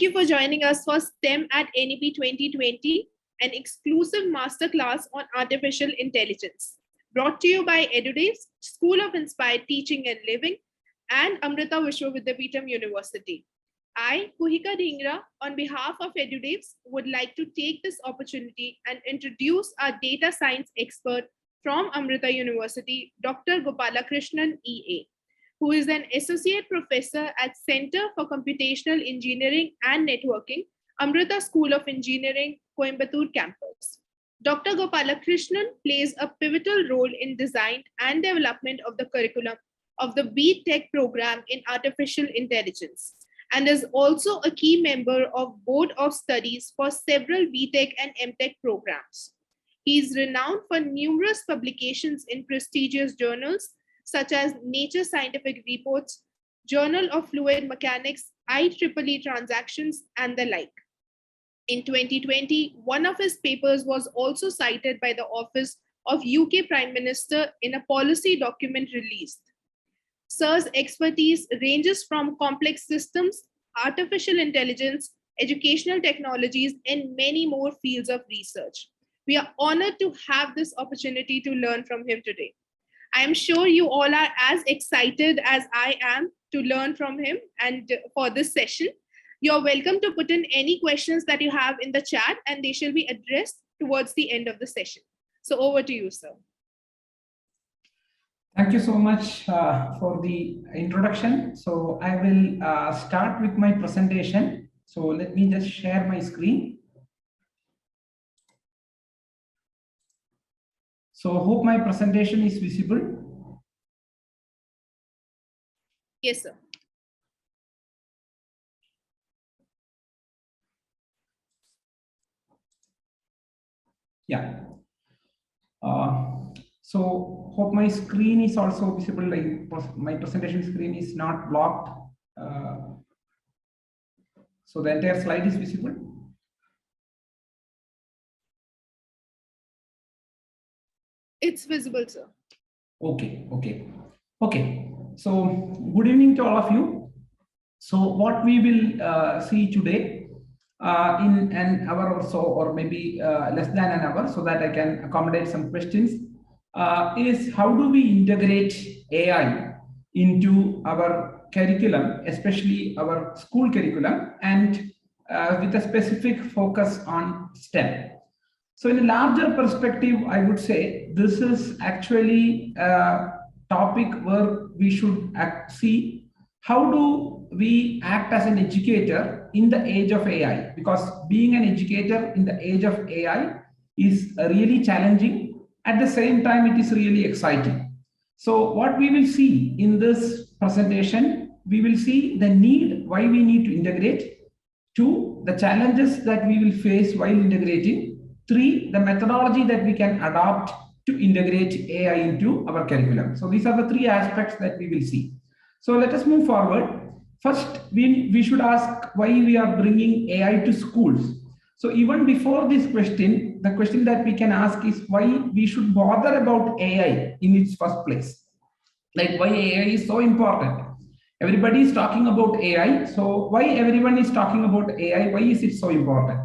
you for joining us for STEM at NEP 2020, an exclusive masterclass on artificial intelligence. Brought to you by EduDays, School of Inspired Teaching and Living, and Amrita Vishwa Vidyapeetham University. I, Kuhika Dhingra, on behalf of EduDays, would like to take this opportunity and introduce our data science expert from Amrita University, Dr. Gopalakrishnan EA, who is an associate professor at Center for Computational Engineering and Networking, Amrita School of Engineering, Coimbatore campus. Dr. Gopalakrishnan plays a pivotal role in design and development of the curriculum of the B.Tech program in artificial intelligence, and is also a key member of Board of Studies for several B.Tech and M.Tech programs. He is renowned for numerous publications in prestigious journals such as Nature Scientific Reports, Journal of Fluid Mechanics, IEEE Transactions, and the like. In 2020, one of his papers was also cited by the Office of UK Prime Minister in a policy document released. Sir's expertise ranges from complex systems, artificial intelligence, educational technologies, and many more fields of research. We are honored to have this opportunity to learn from him today. I am sure you all are as excited as I am to learn from him and for this session. You're welcome to put in any questions that you have in the chat, and they shall be addressed towards the end of the session. So over to you, sir. Thank you so much for the introduction. So I will start with my presentation. So let me just share my screen. So hope my presentation is visible. Yes, sir. Yeah. So hope my screen is also visible. Like my presentation screen is not blocked. So the entire slide is visible. It's visible, sir. Okay. So good evening to all of you. So what we will see today in an hour or so, or maybe less than an hour, so that I can accommodate some questions, is how do we integrate AI into our curriculum, especially our school curriculum, and with a specific focus on STEM. So in a larger perspective, I would say this is actually a topic where we should see how do we act as an educator in the age of AI, because being an educator in the age of AI is really challenging. At the same time, it is really exciting. So what we will see in this presentation, we will see the need, why we need to integrate. 2, the challenges that we will face while integrating. 3, the methodology that we can adopt to integrate AI into our curriculum. So these are the 3 aspects that we will see. So let us move forward. First, we should ask why we are bringing AI to schools. So even before this question, the question that we can ask is why we should bother about AI in its first place. Like why AI is so important. Everybody is talking about AI. So why everyone is talking about AI? Why is it so important?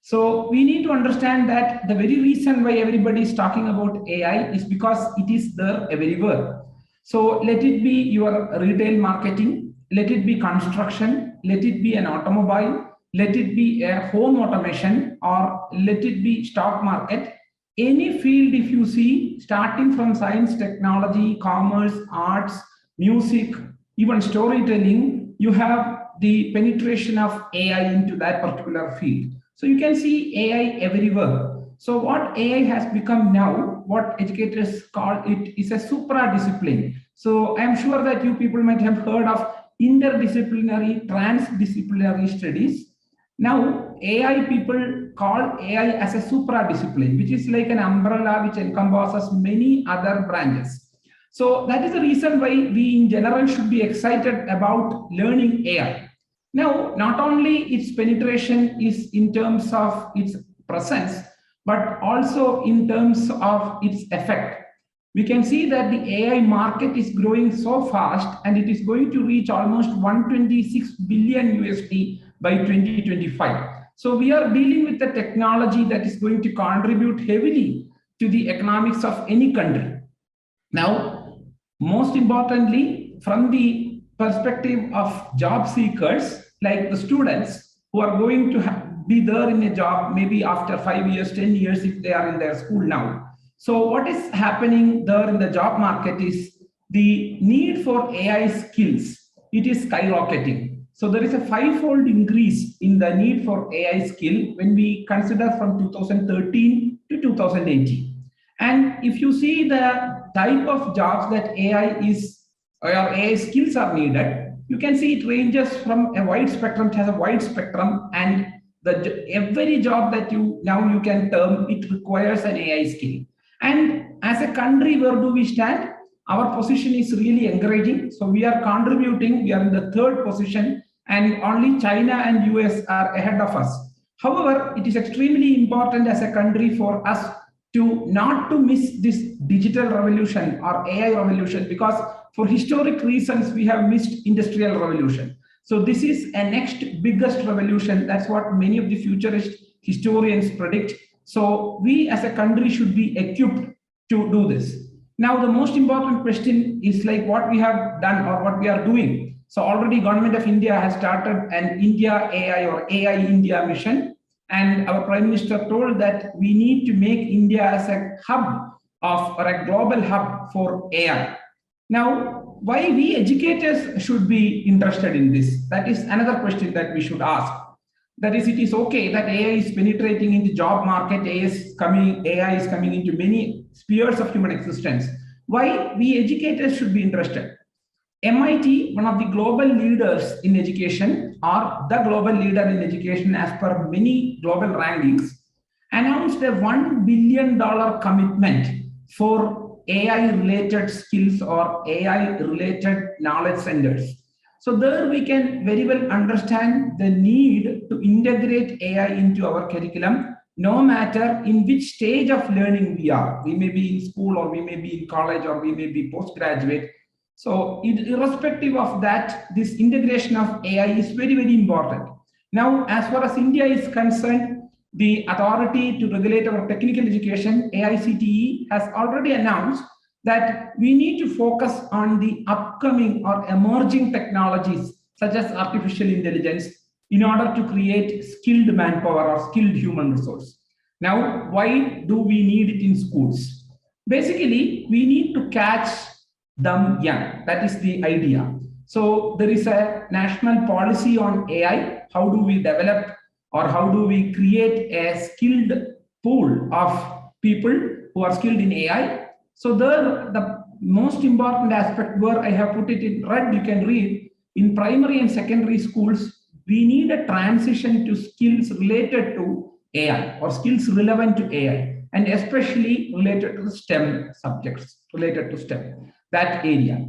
So we need to understand that the very reason why everybody is talking about AI is because it is there everywhere. So let it be your retail marketing, let it be construction, let it be an automobile, let it be a home automation, or let it be stock market. Any field, if you see, starting from science, technology, commerce, arts, music, even storytelling, you have the penetration of AI into that particular field. So you can see AI everywhere. So what AI has become now, what educators call it, is a supra-discipline. So I'm sure that you people might have heard of interdisciplinary, transdisciplinary studies. Now AI people call AI as a supra-discipline, which is like an umbrella which encompasses many other branches. So that is the reason why we in general should be excited about learning AI. Now, not only its penetration is in terms of its presence, but also in terms of its effect. We can see that the AI market is growing so fast, and it is going to reach almost 126 billion USD by 2025. So we are dealing with the technology that is going to contribute heavily to the economics of any country. Now, most importantly, from the perspective of job seekers, like the students who are going to be there in a job maybe after 5 years, 10 years if they are in their school now. So what is happening there in the job market is the need for AI skills. It is skyrocketing. So there is a five-fold increase in the need for AI skill when we consider from 2013 to 2018. And if you see the type of jobs that AI is or AI skills are needed, you can see it ranges from a wide spectrum. It has a wide spectrum, and every job that you can term, it requires an AI skill. And as a country, where do we stand? Our position is really encouraging. So we are contributing. We are in the third position, and only China and US are ahead of us. However, it is extremely important as a country for us to not to miss this digital revolution or AI revolution, because for historic reasons we have missed industrial revolution. So this is a next biggest revolution. That's what many of the futurist historians predict. So we as a country should be equipped to do this. Now the most important question is like what we have done or what we are doing. So already Government of India has started an India AI or AI India mission. And our Prime Minister told that we need to make India as a hub or a global hub for AI. Now, why we educators should be interested in this? That is another question that we should ask. That is, it is okay that AI is penetrating into job market, AI is coming into many spheres of human existence. Why we educators should be interested? MIT, one of the global leaders in education, or the global leader in education as per many global rankings, announced a $1 billion commitment for AI-related skills or AI-related knowledge centers. So there we can very well understand the need to integrate AI into our curriculum, no matter in which stage of learning we are. We may be in school, or we may be in college, or we may be postgraduate. So irrespective of that, this integration of AI is very, very important. Now, as far as India is concerned, the authority to regulate our technical education, AICTE, has already announced that we need to focus on the upcoming or emerging technologies such as artificial intelligence in order to create skilled manpower or skilled human resource. Now, why do we need it in schools? Basically, we need to catch them young. That is the idea. So there is a national policy on AI. How do we develop or how do we create a skilled pool of people who are skilled in AI? So there, the most important aspect where I have put it in red, you can read, in primary and secondary schools, we need a transition to skills related to AI or skills relevant to AI, and especially related to the STEM subjects, related to STEM, that area.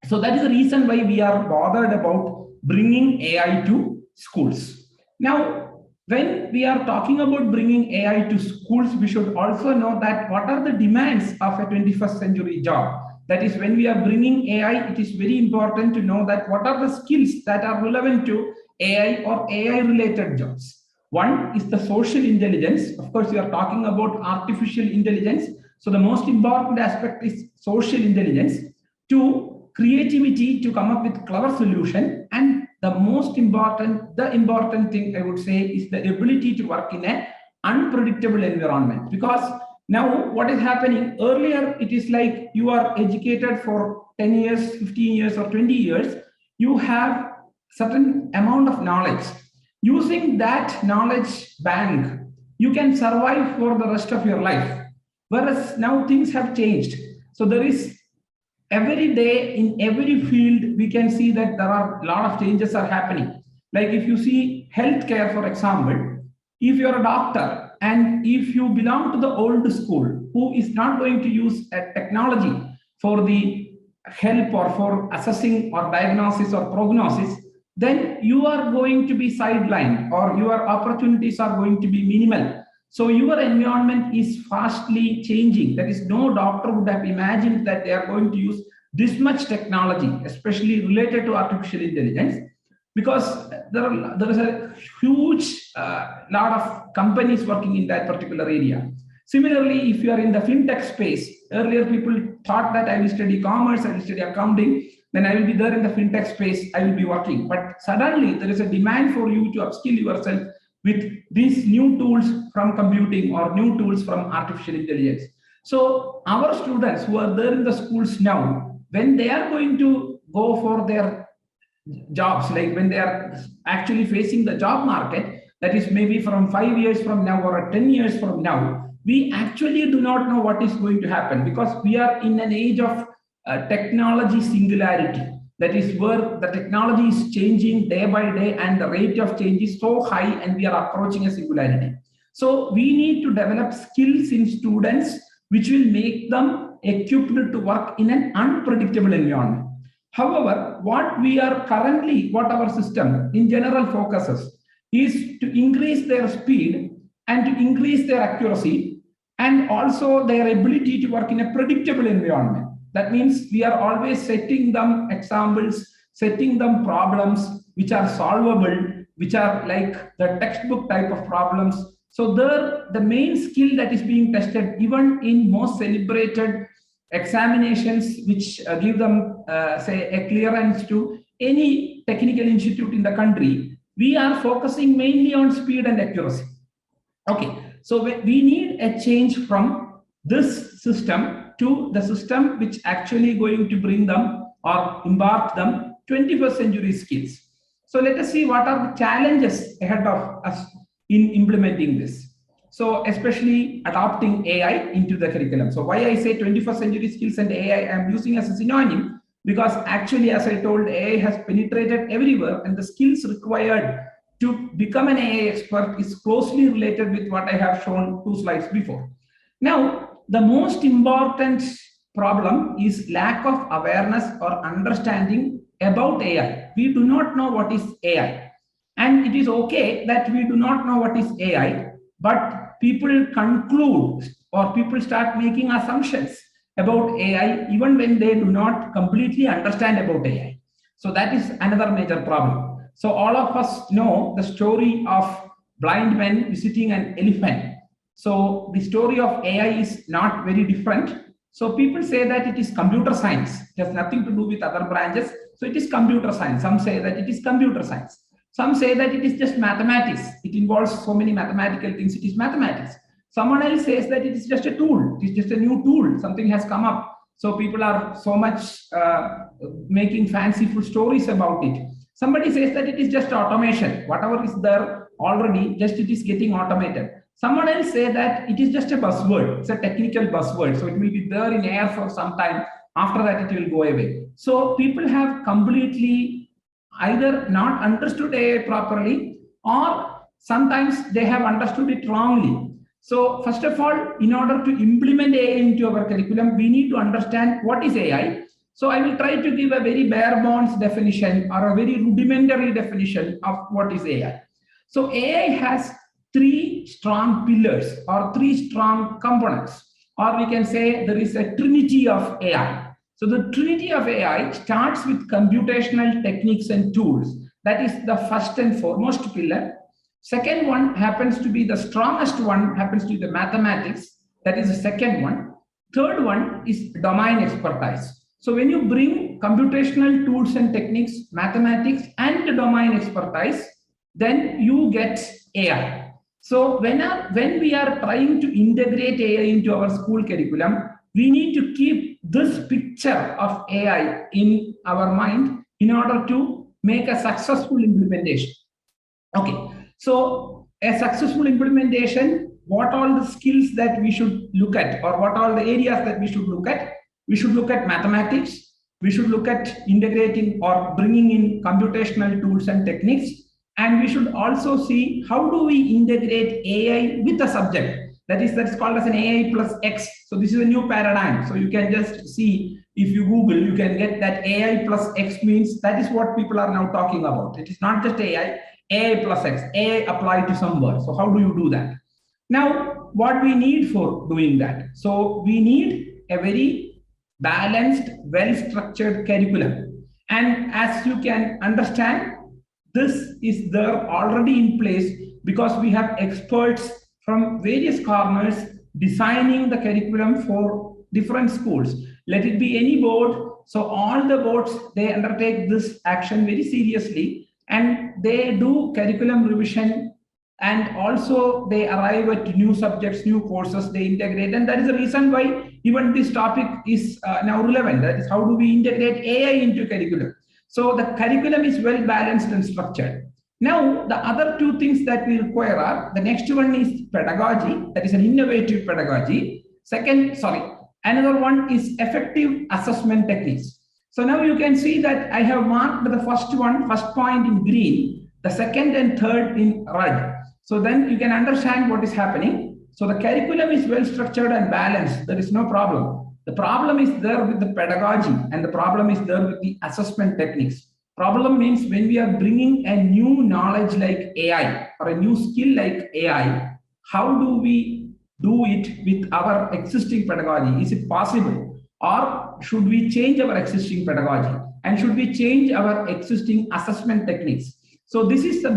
So that is the reason why we are bothered about bringing AI to schools. Now, when we are talking about bringing AI to schools, we should also know that what are the demands of a 21st century job. That is, when we are bringing AI, it is very important to know that what are the skills that are relevant to AI or AI related jobs. One is the social intelligence. Of course, we are talking about artificial intelligence. So the most important aspect is social intelligence. Two, creativity to come up with clever solution. And the important thing I would say is the ability to work in an unpredictable environment. Because now what is happening, earlier it is like you are educated for 10 years, 15 years or 20 years. You have certain amount of knowledge. Using that knowledge bank, you can survive for the rest of your life. Whereas now things have changed. So there is every day in every field, we can see that there are a lot of changes are happening. Like if you see healthcare, for example, if you're a doctor and if you belong to the old school, who is not going to use a technology for the help or for assessing or diagnosis or prognosis, then you are going to be sidelined or your opportunities are going to be minimal. So your environment is fastly changing. That is, no doctor would have imagined that they are going to use this much technology, especially related to artificial intelligence. because there is a huge lot of companies working in that particular area. Similarly, if you are in the fintech space, earlier people thought that I will study commerce, I will study accounting, then I will be there in the fintech space, I will be working. But suddenly there is a demand for you to upskill yourself with these new tools from computing or new tools from artificial intelligence. So our students who are there in the schools now, when they are going to go for their jobs, like when they are actually facing the job market, that is maybe from 5 years from now or 10 years from now, we actually do not know what is going to happen, because we are in an age of technology singularity. That is where the technology is changing day by day and the rate of change is so high and we are approaching a singularity. So we need to develop skills in students which will make them equipped to work in an unpredictable environment. However, what our system in general focuses is to increase their speed and to increase their accuracy and also their ability to work in a predictable environment. That means we are always setting them examples, setting them problems which are solvable, which are like the textbook type of problems. So the main skill that is being tested, even in most celebrated examinations, which give them, say, a clearance to any technical institute in the country, we are focusing mainly on speed and accuracy. Okay, so we need a change from this system to the system which actually going to bring them or embark them 21st century skills. So let us see what are the challenges ahead of us in implementing this. So especially adopting AI into the curriculum. So why I say 21st century skills and AI, I am using as a synonym, because actually, as I told, AI has penetrated everywhere and the skills required to become an AI expert is closely related with what I have shown 2 slides before. Now, the most important problem is lack of awareness or understanding about AI. We do not know what is AI. And it is okay that we do not know what is AI, but people conclude or people start making assumptions about AI even when they do not completely understand about AI. So that is another major problem. So all of us know the story of blind men visiting an elephant. So the story of AI is not very different. So people say that it is computer science. It has nothing to do with other branches. So it is computer science. Some say that it is computer science. Some say that it is just mathematics. It involves so many mathematical things. It is mathematics. Someone else says that it is just a tool. It is just a new tool. Something has come up. So people are so much making fanciful stories about it. Somebody says that it is just automation. Whatever is there already, just it is getting automated. Someone else say that it is just a buzzword. It's a technical buzzword. So it will be there in air for some time. After that, it will go away. So people have completely either not understood AI properly, or sometimes they have understood it wrongly. So first of all, in order to implement AI into our curriculum, we need to understand what is AI. So I will try to give a very bare bones definition or a very rudimentary definition of what is AI. So AI has 3 strong pillars or 3 strong components, or we can say there is a trinity of AI. So the trinity of AI starts with computational techniques and tools. That is the first and foremost pillar. Second one happens to be the strongest one, happens to be the mathematics. That is the second one. Third one is domain expertise. So when you bring computational tools and techniques, mathematics and domain expertise, then you get AI. So when we are trying to integrate AI into our school curriculum, we need to keep this picture of AI in our mind in order to make a successful implementation. Okay, so a successful implementation, what all the skills that we should look at, or what all the areas that we should look at? We should look at mathematics. We should look at integrating or bringing in computational tools and techniques. And we should also see how do we integrate AI with a subject. That's called as an AI plus X. So this is a new paradigm. So you can just see, if you Google, you can get that AI plus X means that is what people are now talking about. It is not just AI plus X, AI applied to some word. So how do you do that? Now, what we need for doing that? So we need a very balanced, well-structured curriculum. And as you can understand, this is there already in place because we have experts from various corners designing the curriculum for different schools. Let it be any board. So all the boards, they undertake this action very seriously, and they do curriculum revision, and also they arrive at new subjects, new courses, they integrate. And that is the reason why even this topic is now relevant. That is, how do we integrate AI into curriculum? So the curriculum is well balanced and structured. Now, the other two things that we require are, the next one is pedagogy, that is an innovative pedagogy. Another one is effective assessment techniques. So now you can see that I have marked the first point in green, the second and third in red. So then you can understand what is happening. So the curriculum is well structured and balanced. There is no problem. The problem is there with the pedagogy, and the problem is there with the assessment techniques. Problem means when we are bringing a new knowledge like AI or a new skill like AI, how do we do it with our existing pedagogy? Is it possible? Or should we change our existing pedagogy? And should we change our existing assessment techniques? So this is the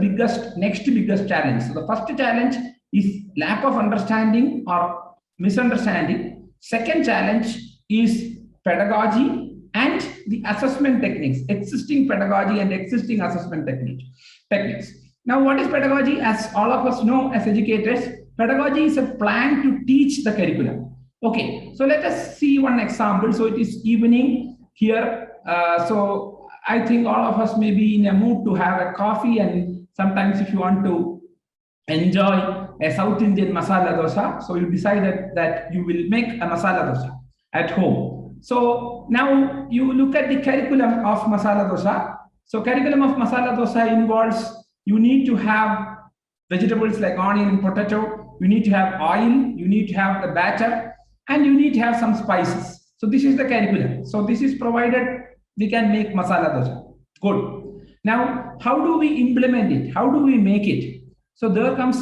next biggest challenge. So the first challenge is lack of understanding or misunderstanding. Second challenge is pedagogy and the assessment techniques, existing pedagogy and existing assessment techniques. Now, what is pedagogy? As all of us know as educators, pedagogy is a plan to teach the curriculum. Okay, so let us see one example. So it is evening here. So I think all of us may be in a mood to have a coffee, and sometimes if you want to enjoy a South Indian masala dosa, so you decided that you will make a masala dosa at home. So now you look at the curriculum of masala dosa. So curriculum of masala dosa involves, you need to have vegetables like onion and potato, you need to have oil, you need to have the batter, and you need to have some spices. So this is the curriculum. So this is provided, we can make masala dosa. Good. Now, how do we implement it? How do we make it? So there comes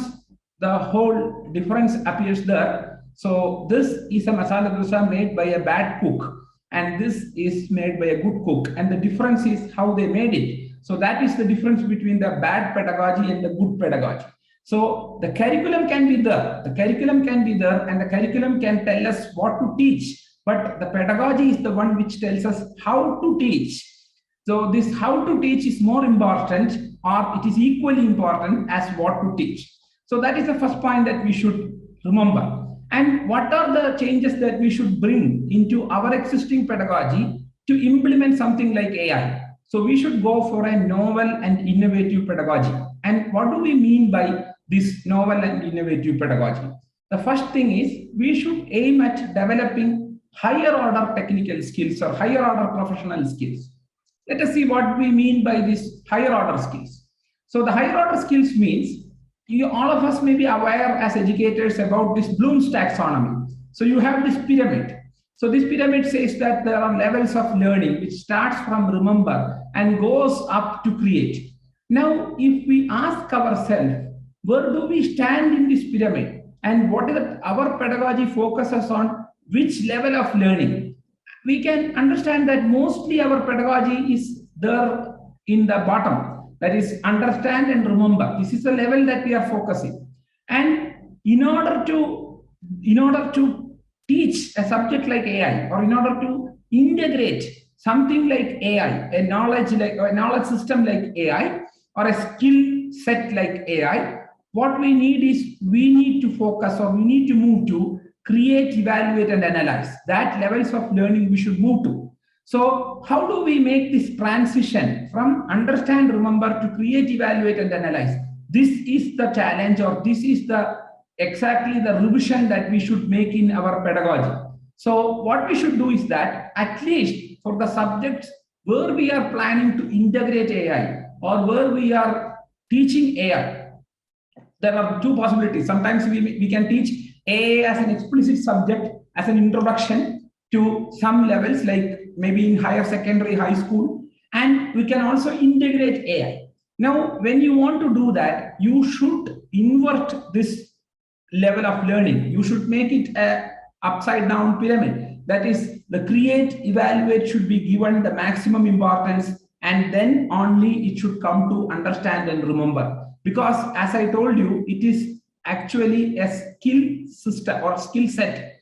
the whole difference appears there. So this is a masala dosa made by a bad cook, and this is made by a good cook. And the difference is how they made it. So that is the difference between the bad pedagogy and the good pedagogy. So the curriculum can be there. The curriculum can be there, and the curriculum can tell us what to teach. But the pedagogy is the one which tells us how to teach. So this how to teach is more important, or it is equally important as what to teach. So that is the first point that we should remember. And what are the changes that we should bring into our existing pedagogy to implement something like AI? So we should go for a novel and innovative pedagogy. And what do we mean by this novel and innovative pedagogy? The first thing is, we should aim at developing higher order technical skills or higher order professional skills. Let us see what we mean by this higher order skills. So the higher order skills means, all of us may be aware as educators about this Bloom's taxonomy. So you have this pyramid. So this pyramid says that there are levels of learning which starts from remember and goes up to create. Now, if we ask ourselves, where do we stand in this pyramid, and what is our pedagogy focuses on which level of learning, we can understand that mostly our pedagogy is there in the bottom, that is understand and remember. This is the level that we are focusing. And in order to teach a subject like AI, or in order to integrate something like AI, a knowledge system like AI, or a skill set like AI, what we need is, we need to focus, or we need to move to create, evaluate, and analyze. That levels of learning we should move to. So how do we make this transition from understand, remember to create, evaluate, and analyze? This is the challenge, or this is exactly the revision that we should make in our pedagogy. So what we should do is that, at least for the subjects where we are planning to integrate AI, or where we are teaching AI, there are two possibilities. Sometimes we can teach AI as an explicit subject, as an introduction to some levels, like maybe in higher secondary, high school, and we can also integrate AI. Now, when you want to do that, you should invert this level of learning. You should make it a upside down pyramid. That is, the create, evaluate should be given the maximum importance, and then only it should come to understand and remember. Because as I told you, it is actually a skill system or skill set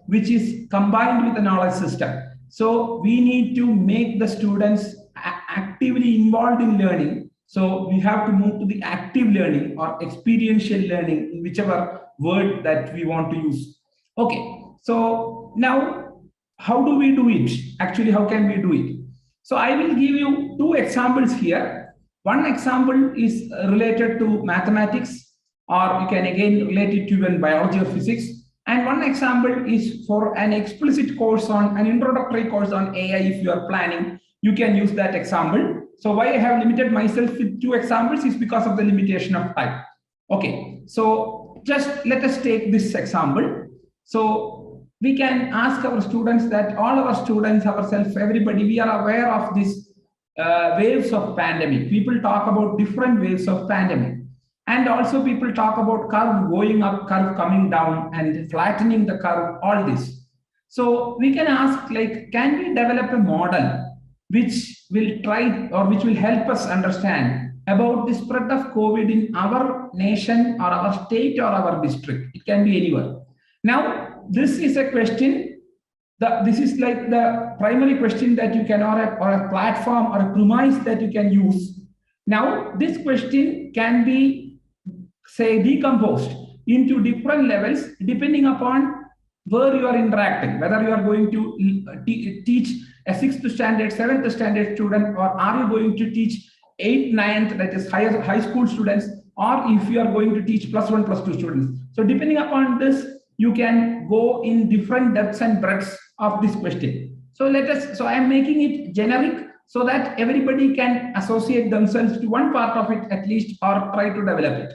which is combined with a knowledge system. So we need to make the students actively involved in learning. So we have to move to the active learning or experiential learning, in whichever word that we want to use. Okay, so now how do we do it? Actually, how can we do it? So I will give you two examples here. One example is related to mathematics, or you can again relate it to even biology or physics. And one example is for an explicit course on an introductory course on AI. If you are planning, you can use that example. So why I have limited myself with two examples is because of the limitation of time. Okay, so just let us take this example. So we can ask our students, that all our students, ourselves, everybody, we are aware of this waves of pandemic. People talk about different waves of pandemic. And also people talk about curve going up, curve coming down, and flattening the curve, all this. So we can ask, like, can we develop a model which will try or which will help us understand about the spread of COVID in our nation or our state or our district? It can be anywhere. Now, this is a question. This is like the primary question that you can, or a platform or a premise that you can use. Now, this question can be, say, decomposed into different levels depending upon where you are interacting, whether you are going to teach a 6th standard, 7th standard student, or are you going to teach 8th, 9th, that is high school students, or if you are going to teach +1, +2 students. So depending upon this, you can go in different depths and breadths of this question. So I am making it generic so that everybody can associate themselves to one part of it at least, or try to develop it.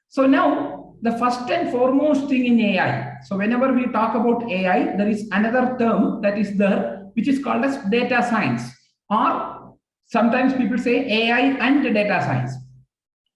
So now, the first and foremost thing in AI. So whenever we talk about AI, there is another term that is there, which is called as data science, or sometimes people say AI and data science.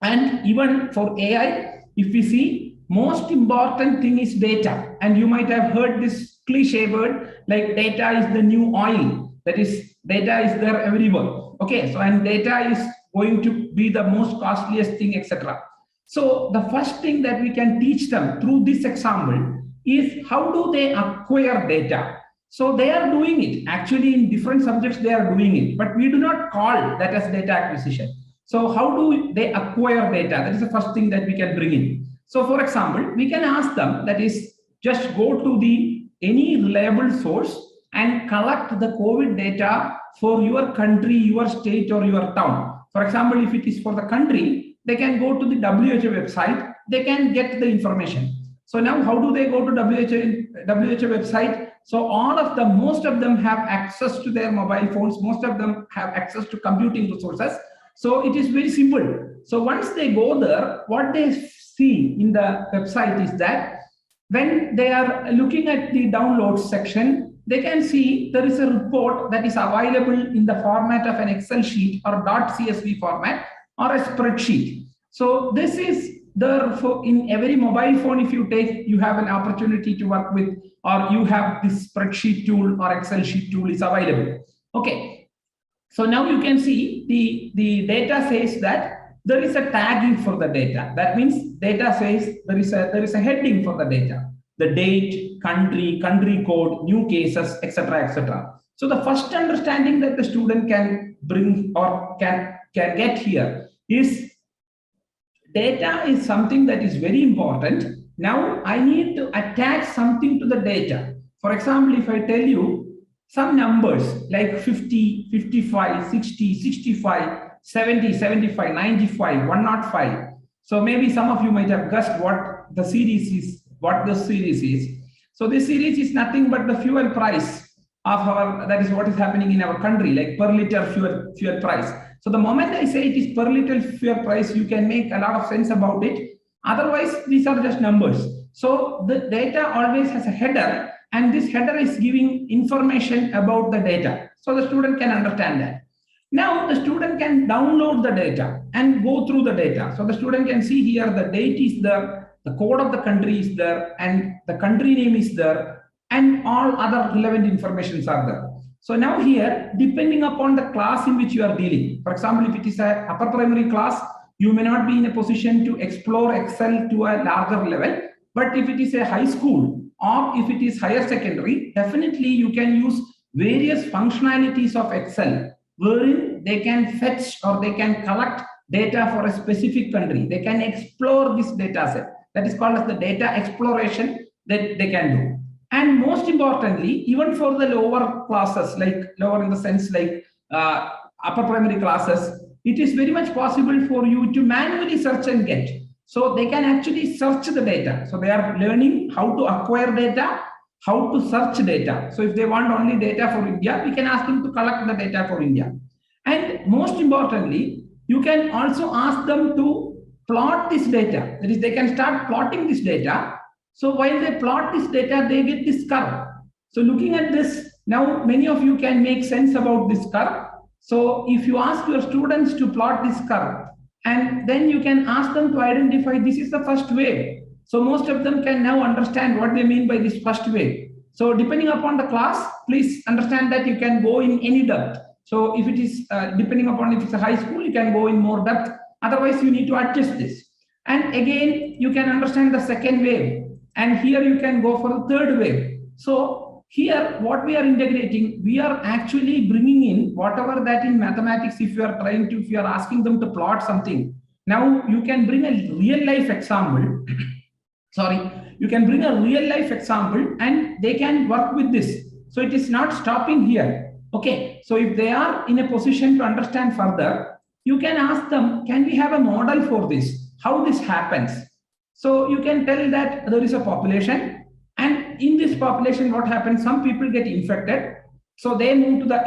And even for AI, if we see, most important thing is data. And you might have heard this cliche word like data is the new oil. That is, data is there everywhere. Okay, so and data is going to be the most costliest thing, etc. So the first thing that we can teach them through this example is how do they acquire data. So they are doing it. Actually, in different subjects, they are doing it. But we do not call that as data acquisition. So how do they acquire data? That is the first thing that we can bring in. So for example, we can ask them, that is, just go to any reliable source and collect the COVID data for your country, your state, or your town. For example, if it is for the country, they can go to the WHO website, they can get the information. So now how do they go to WHO website? So most of them have access to their mobile phones, most of them have access to computing resources. So it is very simple. So once they go there, what they see in the website is that when they are looking at the downloads section, they can see there is a report that is available in the format of an Excel sheet or .csv format or a spreadsheet. So this is there for in every mobile phone. If you take, you have an opportunity to work with, or you have this spreadsheet tool or Excel sheet tool is available. Okay. So now you can see the data says that there is a tagging for the data. That means data says there is a heading for the data, the date, country code, new cases, etc., etc. So the first understanding that the student can bring or can get here is data is something that is very important. Now I need to attach something to the data. For example, if I tell you some numbers like 50, 55, 60, 65, 70, 75, 95, 105. So maybe some of you might have guessed what the series is, what this series is. So this series is nothing but the fuel price of that is what is happening in our country, like per liter fuel price. So the moment I say it is per liter fuel price, you can make a lot of sense about it. Otherwise, these are just numbers. So the data always has a header, and this header is giving information about the data. So the student can understand that. Now the student can download the data and go through the data. So the student can see here the date is there, the code of the country is there, and the country name is there, and all other relevant informations are there. So now here, depending upon the class in which you are dealing, for example, if it is a upper primary class, you may not be in a position to explore Excel to a larger level. But if it is a high school or if it is higher secondary, definitely you can use various functionalities of Excel, wherein they can fetch or they can collect data for a specific country. They can explore this data set. That is called as the data exploration that they can do. And most importantly, even for the lower classes, like lower in the sense like upper primary classes, it is very much possible for you to manually search and get. So they can actually search the data. So they are learning how to acquire data, how to search data. So if they want only data for India, we can ask them to collect the data for India. And most importantly, you can also ask them to plot this data. That is, they can start plotting this data. So while they plot this data, they get this curve. So looking at this, now many of you can make sense about this curve. So if you ask your students to plot this curve, and then you can ask them to identify this is the first wave. So most of them can now understand what they mean by this first wave. So depending upon the class, please understand that you can go in any depth. So if it is depending upon if it's a high school, you can go in more depth. Otherwise, you need to adjust this. And again, you can understand the second wave. And here you can go for the third wave. So here, what we are integrating, we are actually bringing in whatever that in mathematics, if you are asking them to plot something, now you can bring a real life example. Sorry, you can bring a real life example and they can work with this. So it is not stopping here. Okay, so if they are in a position to understand further, you can ask them, can we have a model for this? How this happens? So you can tell that there is a population, and in this population, what happens? Some people get infected, so they move to the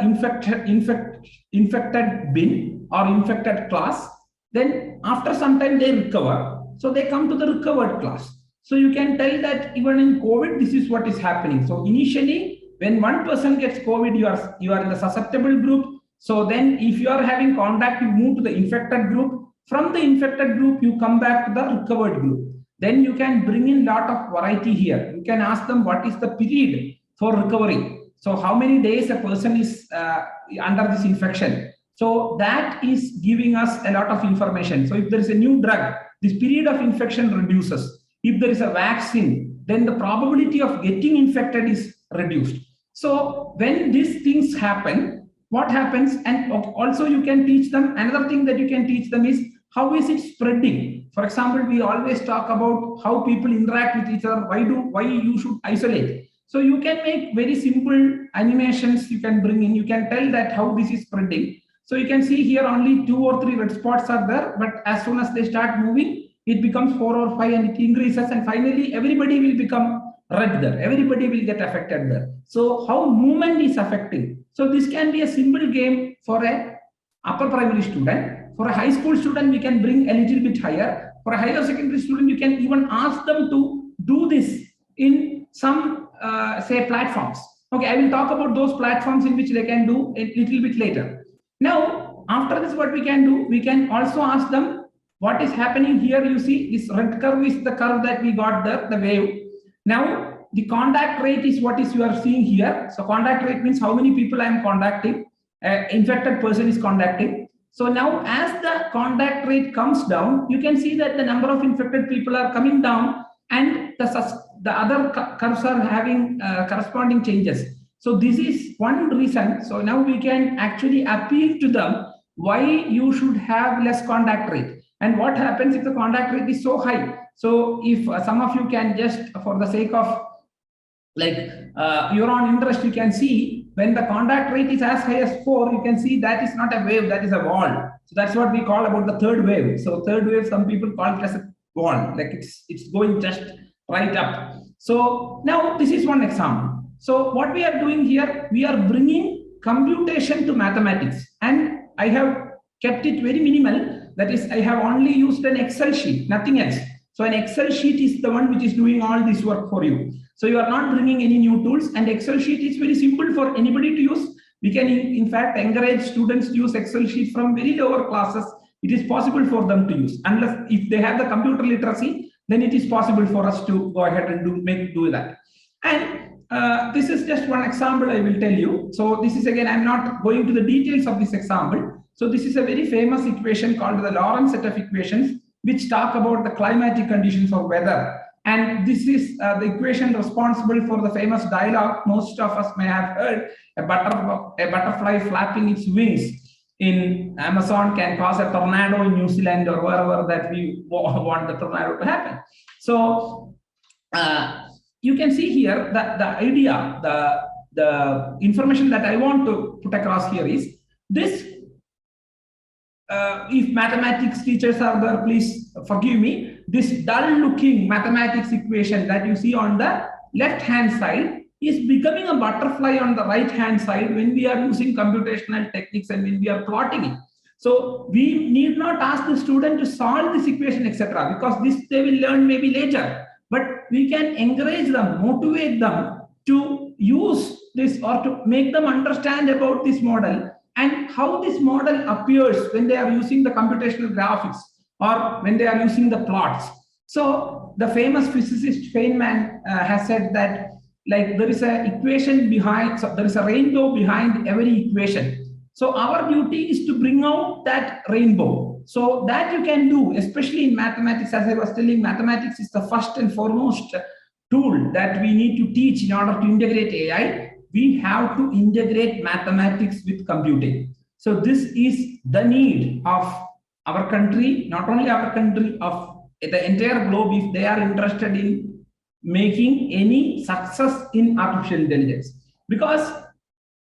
infected bin or infected class. Then after some time they recover, so they come to the recovered class. So you can tell that even in COVID, this is what is happening. So initially, when one person gets COVID, you are in the susceptible group. So then if you are having contact, you move to the infected group. From the infected group, you come back to the recovered group. Then you can bring in a lot of variety here. You can ask them what is the period for recovery. So how many days a person is under this infection. So that is giving us a lot of information. So if there is a new drug, this period of infection reduces. If there is a vaccine, then the probability of getting infected is reduced. So when these things happen, what happens? And also you can teach them, another thing that you can teach them is how is it spreading? For example, we always talk about how people interact with each other. Why you should isolate? So you can make very simple animations you can bring in. You can tell that how this is spreading. So you can see here only 2 or 3 red spots are there, but as soon as they start moving, it becomes 4 or 5 and it increases, and finally everybody will become red there. Everybody will get affected there. So how movement is affecting. So this can be a simple game for a upper primary student. For a high school student, we can bring a little bit higher. For a higher secondary student, you can even ask them to do this in some, say, platforms. Okay, I will talk about those platforms in which they can do a little bit later. Now, after this, what we can do, we can also ask them what is happening here. You see, this red curve is the curve that we got there, the wave. Now, the contact rate is what is you are seeing here. So contact rate means how many people I am contacting, infected person is contacting. So now as the contact rate comes down, you can see that the number of infected people are coming down and the other curves are having corresponding changes. So this is one reason. So now we can actually appeal to them why you should have less contact rate. And what happens if the contact rate is so high? So if some of you can just, for the sake of like your own interest, you can see when the contact rate is as high as 4, you can see that is not a wave, that is a wall. So that's what we call about the third wave. So third wave, some people call it as a wall, like it's going just right up. So now this is one example. So what we are doing here, we are bringing computation to mathematics, and I have kept it very minimal. That is, I have only used an Excel sheet, nothing else. So an Excel sheet is the one which is doing all this work for you. So you are not bringing any new tools, and Excel sheet is very simple for anybody to use. We can in fact encourage students to use Excel sheet from very lower classes. It is possible for them to use, unless if they have the computer literacy, then it is possible for us to go ahead and do that. And this is just one example I will tell you. So this is again, I'm not going to the details of this example. So this is a very famous equation called the Lorentz set of equations, which talk about the climatic conditions or weather. And this is the equation responsible for the famous dialogue most of us may have heard: a butterfly flapping its wings in Amazon can cause a tornado in New Zealand or wherever that we want the tornado to happen. So you can see here that the idea, the information that I want to put across here is this. If mathematics teachers are there, please forgive me. This dull-looking mathematics equation that you see on the left-hand side is becoming a butterfly on the right-hand side when we are using computational techniques and when we are plotting it. So we need not ask the student to solve this equation, etc., because this they will learn maybe later. But we can encourage them, motivate them to use this or to make them understand about this model and how this model appears when they are using the computational graphics or when they are using the plots. So the famous physicist Feynman has said that, like, there is an equation behind, so there is a rainbow behind every equation. So our duty is to bring out that rainbow. So that you can do, especially in mathematics. As I was telling, mathematics is the first and foremost tool that we need to teach in order to integrate AI. We have to integrate mathematics with computing. So this is the need of our country, not only our country, of the entire globe, if they are interested in making any success in artificial intelligence. Because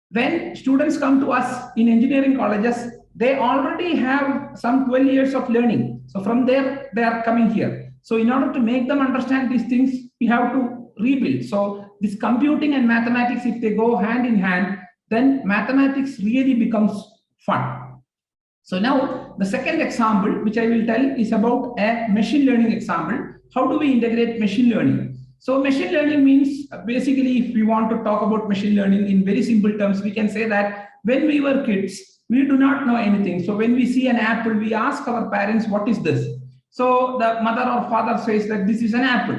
when students come to us in engineering colleges, they already have some 12 years of learning. So from there, they are coming here. So in order to make them understand these things, we have to rebuild. So this computing and mathematics, if they go hand in hand, then mathematics really becomes fun. So now the second example, which I will tell, is about a machine learning example. How do we integrate machine learning? So machine learning means, basically, if we want to talk about machine learning in very simple terms, we can say that when we were kids, we do not know anything. So when we see an apple, we ask our parents, what is this? So the mother or father says that this is an apple.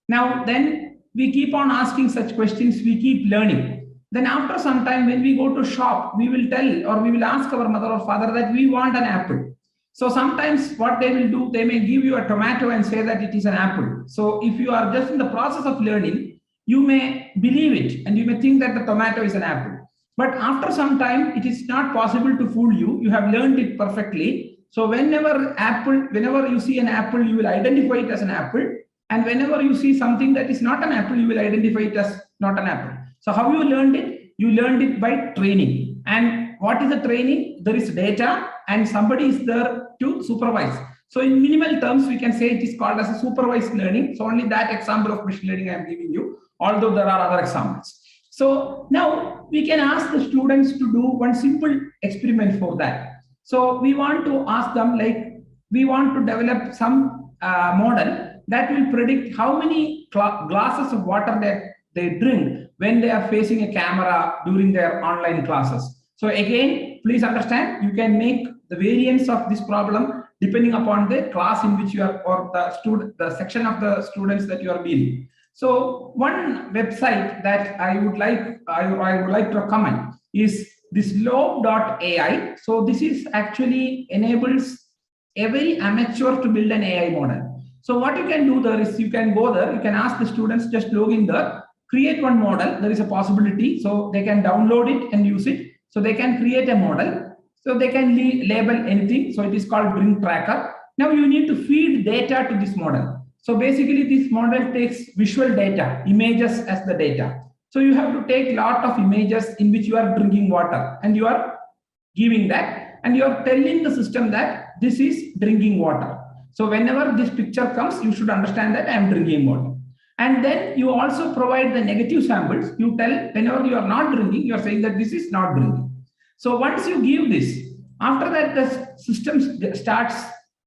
Now then we keep on asking such questions, we keep learning. Then after some time, when we go to shop, we will tell or we will ask our mother or father that we want an apple. So sometimes what they will do, they may give you a tomato and say that it is an apple. So if you are just in the process of learning, you may believe it and you may think that the tomato is an apple. But after some time, it is not possible to fool you. You have learned it perfectly. So whenever you see an apple, you will identify it as an apple. And whenever you see something that is not an apple, you will identify it as not an apple. So how you learned it? You learned it by training. And what is the training? There is data and somebody is there to supervise. So in minimal terms, we can say it is called as a supervised learning. So only that example of machine learning I am giving you, although there are other examples. So now we can ask the students to do one simple experiment for that. So we want to ask them, like, we want to develop some model that will predict how many glasses of water they drink when they are facing a camera during their online classes. So again, please understand, you can make the variance of this problem depending upon the class in which you are, or the section of the students that you are dealing. So one website that I would like to recommend is this lobe.ai. So this is actually enables every amateur to build an AI model. So what you can do there is you can go there, you can ask the students, just log in there, create one model. There is a possibility, so they can download it and use it. So they can create a model. So they can label anything. So it is called drink tracker. Now you need to feed data to this model. So basically this model takes visual data, images as the data. So you have to take a lot of images in which you are drinking water and you are giving that and you are telling the system that this is drinking water. So whenever this picture comes, you should understand that I am drinking water. And then you also provide the negative samples. You tell whenever you are not drinking, you are saying that this is not drinking. So once you give this, after that the system starts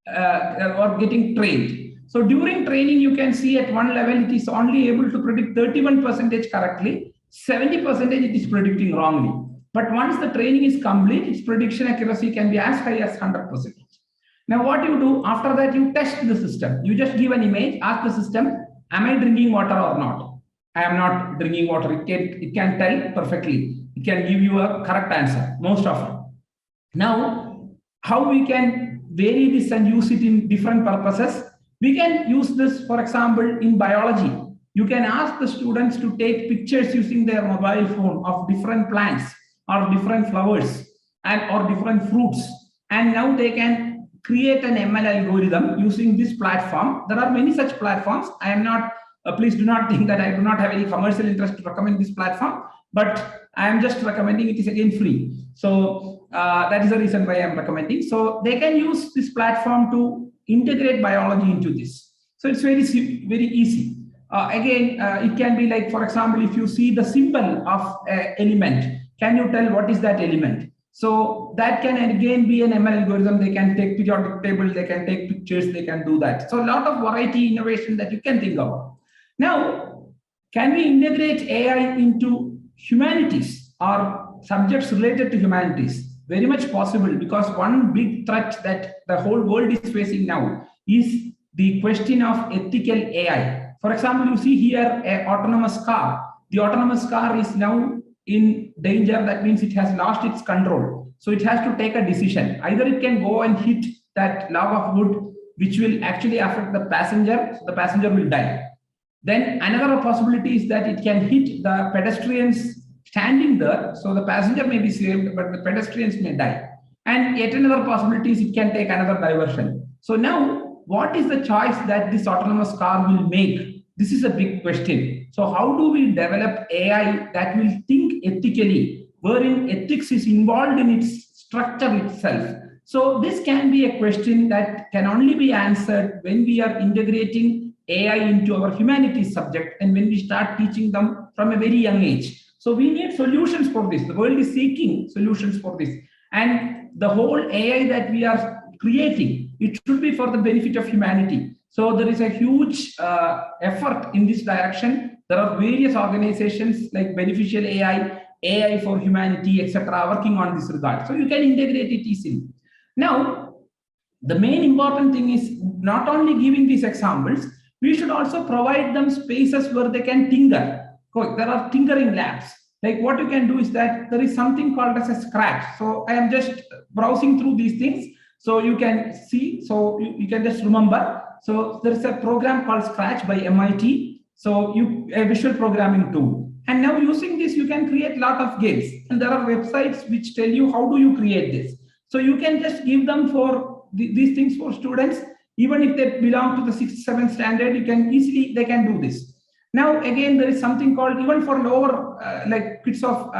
or getting trained. So during training, you can see at one level, it is only able to predict 31% correctly, 70% it is predicting wrongly. But once the training is complete, its prediction accuracy can be as high as 100%. Now what you do, after that you test the system. You just give an image, ask the system, am I drinking water or not? I am not drinking water. It can tell perfectly. It can give you a correct answer most often. Now, how we can vary this and use it in different purposes? We can use this, for example, in biology. You can ask the students to take pictures using their mobile phone of different plants or different flowers and or different fruits. And now they can create an ML algorithm using this platform. There are many such platforms. I am not, please do not think that I do not have any commercial interest to recommend this platform, but I am just recommending. It is again free. So that is the reason why I am recommending. So they can use this platform to integrate biology into this. So it's very easy. Again, it can be like, for example, if you see the symbol of an element, can you tell what is that element? So that can again be an ML algorithm. They can take periodic table, they can take pictures, they can do that. So a lot of variety innovation that you can think of. Now, can we integrate AI into humanities or subjects related to humanities? Very much possible, because one big threat that the whole world is facing now is the question of ethical AI. For example, you see here an autonomous car. The autonomous car is now in danger. That means it has lost its control. So it has to take a decision. Either it can go and hit that log of wood, which will actually affect the passenger, so the passenger will die. Then another possibility is that it can hit the pedestrians standing there, so the passenger may be saved, but the pedestrians may die. And yet another possibility is it can take another diversion. So now, what is the choice that this autonomous car will make? This is a big question. So how do we develop AI that will think ethically, wherein ethics is involved in its structure itself? So this can be a question that can only be answered when we are integrating AI into our humanities subject and when we start teaching them from a very young age. So we need solutions for this. The world is seeking solutions for this. And the whole AI that we are creating, it should be for the benefit of humanity. So there is a huge effort in this direction. There are various organizations like Beneficial AI, AI for Humanity, etc., working on this regard. So you can integrate it easily. Now, the main important thing is not only giving these examples, we should also provide them spaces where they can tinker. There are tinkering labs. Like what you can do is that there is something called as a Scratch. So I am just browsing through these things. So you can see, so you can just remember. So there is a program called Scratch by MIT. So a visual programming tool. And now using this, you can create a lot of games. And there are websites which tell you how do you create this. So you can just give them for these things for students. Even if they belong to the 6th, 7th standard, you can easily, they can do this. Now, again, there is something called, even for lower, like kids of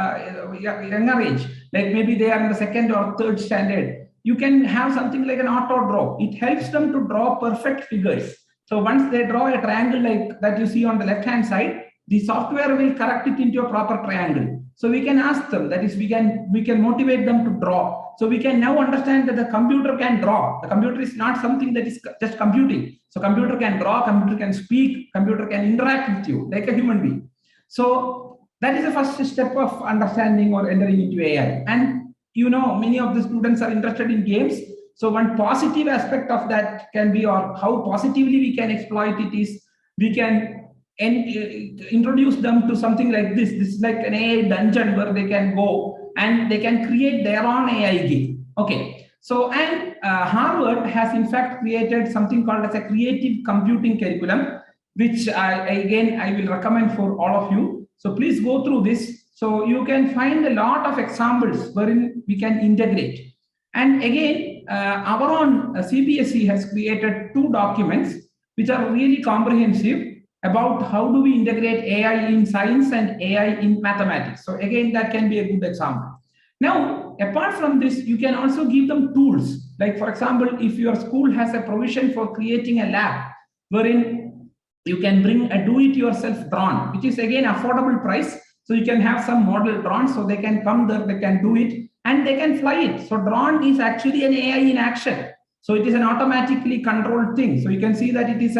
younger age, like maybe they are in the 2nd or 3rd standard, you can have something like an auto draw. It helps them to draw perfect figures. So once they draw a triangle like that you see on the left-hand side, the software will correct it into a proper triangle. So we can ask them, that is, we can motivate them to draw. So we can now understand that the computer can draw. The computer is not something that is just computing. So computer can draw, computer can speak, computer can interact with you like a human being. So that is the first step of understanding or entering into AI. And you know, many of the students are interested in games. So one positive aspect of that can be, or how positively we can exploit it is, we can introduce them to something like this. This is like an AI dungeon where they can go and they can create their own AI game. Okay. So, and Harvard has in fact created something called as a creative computing curriculum, which I will recommend for all of you. So please go through this. So you can find a lot of examples wherein we can integrate. And again, our own CBSE has created 2 documents which are really comprehensive about how do we integrate AI in science and AI in mathematics. So again, that can be a good example. Now, apart from this, you can also give them tools. Like for example, if your school has a provision for creating a lab wherein you can bring a do-it-yourself drone, which is again affordable price. So you can have some model drones, so they can come there, they can do it, and they can fly it. So drone is actually an AI in action. So it is an automatically controlled thing. So you can see that it is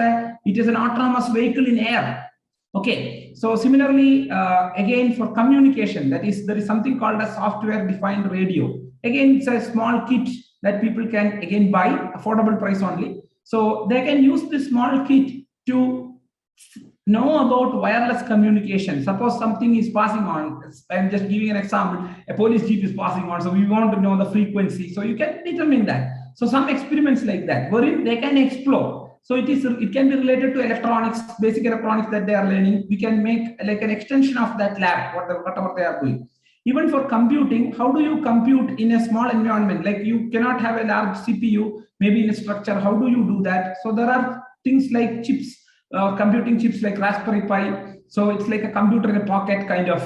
an autonomous vehicle in air. Okay. So similarly, again for communication, that is, there is something called a software-defined radio. Again, it's a small kit that people can again buy, affordable price only. So they can use this small kit to know about wireless communication. Suppose something is passing on. I'm just giving an example. A police jeep is passing on, so we want to know the frequency. So you can determine that. So some experiments like that, wherein they can explore. So it can be related to electronics, basic electronics that they are learning. We can make like an extension of that lab, whatever they are doing. Even for computing, how do you compute in a small environment? Like you cannot have a large CPU, maybe in a structure. How do you do that? So there are things like chips, computing chips like Raspberry Pi. So it's like a computer in a pocket kind of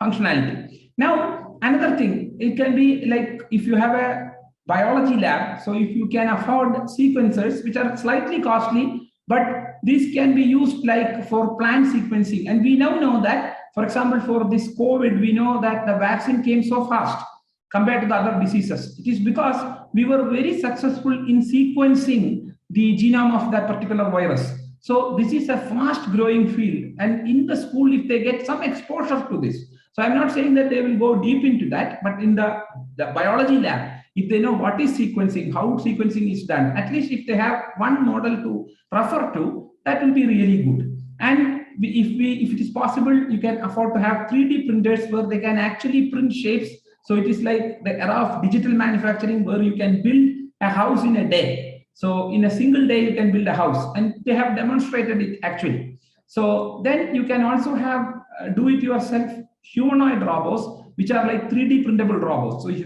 functionality. Now, another thing, it can be like if you have a biology lab, so if you can afford sequencers, which are slightly costly, but these can be used like for plant sequencing. And we now know that, for example, for this COVID, we know that the vaccine came so fast compared to the other diseases. It is because we were very successful in sequencing the genome of that particular virus. So this is a fast growing field. And in the school, if they get some exposure to this, so I'm not saying that they will go deep into that, but in the biology lab, if they know what is sequencing, how sequencing is done, at least if they have one model to refer to, that will be really good. And if it is possible, you can afford to have 3D printers where they can actually print shapes. So it is like the era of digital manufacturing where you can build a house in a day. So in a single day, you can build a house, and they have demonstrated it actually. So then you can also have do-it-yourself humanoid robots, which are like 3D printable robots. So if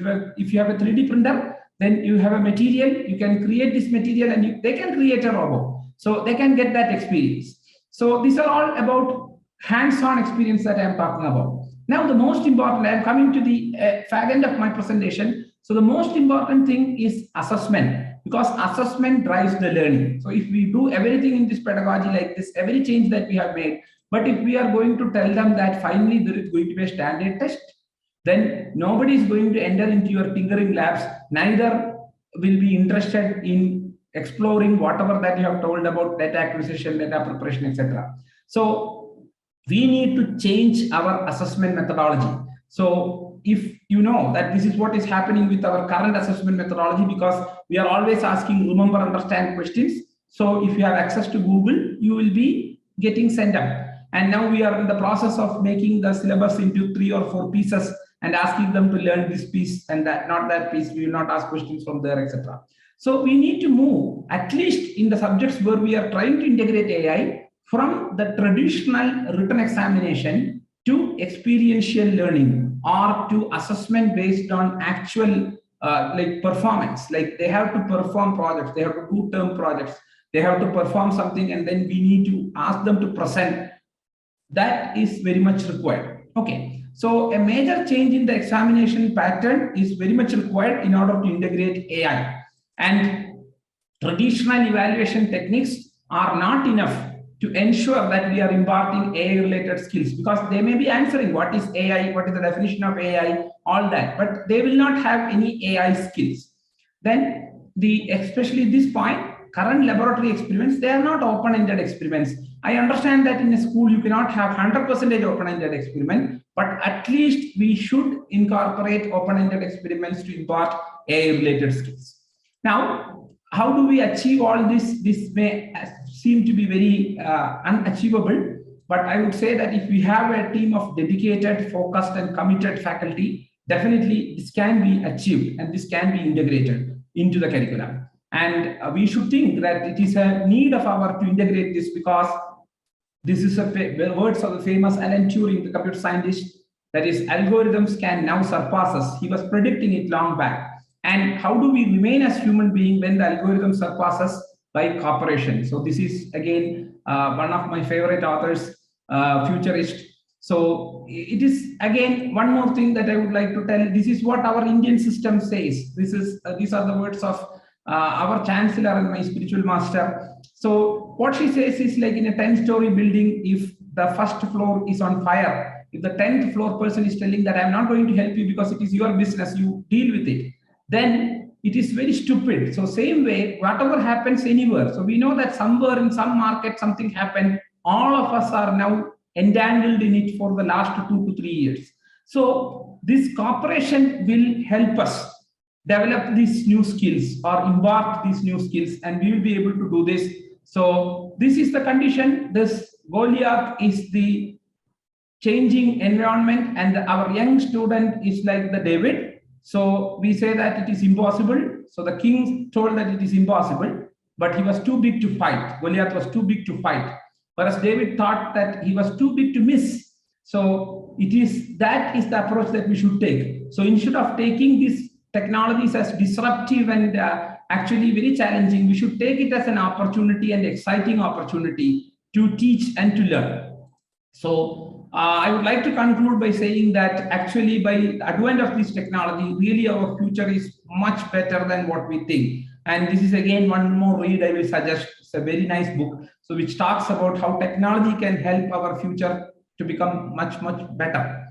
you have a 3D printer, then you have a material, you can create this material and they can create a robot. So they can get that experience. So these are all about hands-on experience that I'm talking about. Now, the most important, I'm coming to the fag end of my presentation. So the most important thing is assessment, because assessment drives the learning. So if we do everything in this pedagogy like this, every change that we have made, but if we are going to tell them that finally there is going to be a standard test, then nobody is going to enter into your tinkering labs, neither will be interested in exploring whatever that you have told about data acquisition, data preparation, etc. So we need to change our assessment methodology. So if you know that this is what is happening with our current assessment methodology, because we are always asking remember, understand questions. So if you have access to Google, you will be getting sent up. And now we are in the process of making the syllabus into 3 or 4 pieces and asking them to learn this piece and that, not that piece. We will not ask questions from there, etc. So we need to move, at least in the subjects where we are trying to integrate AI, from the traditional written examination to experiential learning or to assessment based on actual like performance. Like they have to perform projects, they have to do term projects, they have to perform something, and then we need to ask them to present. That is very much required. Okay, so a major change in the examination pattern is very much required in order to integrate AI. And traditional evaluation techniques are not enough to ensure that we are imparting AI-related skills, because they may be answering what is AI, what is the definition of AI, all that, but they will not have any AI skills. Then especially this point, current laboratory experiments, they are not open-ended experiments. I understand that in a school you cannot have 100% open-ended experiment, but at least we should incorporate open-ended experiments to impart AI-related skills. Now, how do we achieve all this? This may seem to be very unachievable, but I would say that if we have a team of dedicated, focused, and committed faculty, definitely this can be achieved and this can be integrated into the curriculum. And we should think that it is a need of ours to integrate this, because this is the words of the famous Alan Turing, the computer scientist, that is, algorithms can now surpass us. He was predicting it long back. And how do we remain as human beings when the algorithm surpasses? By cooperation. So this is again one of my favorite authors, futurist. So it is again one more thing that I would like to tell. This is what our Indian system says. These are the words of our chancellor and my spiritual master. So what she says is, like in a 10-story building, if the first floor is on fire, if the 10th floor person is telling that I'm not going to help you because it is your business, you deal with it, then it is very stupid. So same way, whatever happens anywhere. So we know that somewhere in some market, something happened. All of us are now entangled in it for the last 2 to 3 years. So this cooperation will help us develop these new skills or embark these new skills, and we will be able to do this. So this is the condition. This Goliath is the changing environment, and our young student is like the David. So we say that it is impossible. So the king told that it is impossible, but he was too big to fight. Goliath was too big to fight. Whereas David thought that he was too big to miss. So that is the approach that we should take. So instead of taking these technologies as disruptive and actually very challenging, we should take it as an opportunity and exciting opportunity to teach and to learn. So I would like to conclude by saying that actually by the advent of this technology, really our future is much better than what we think. And this is again one more read I will suggest. It's a very nice book, so which talks about how technology can help our future to become much, much better.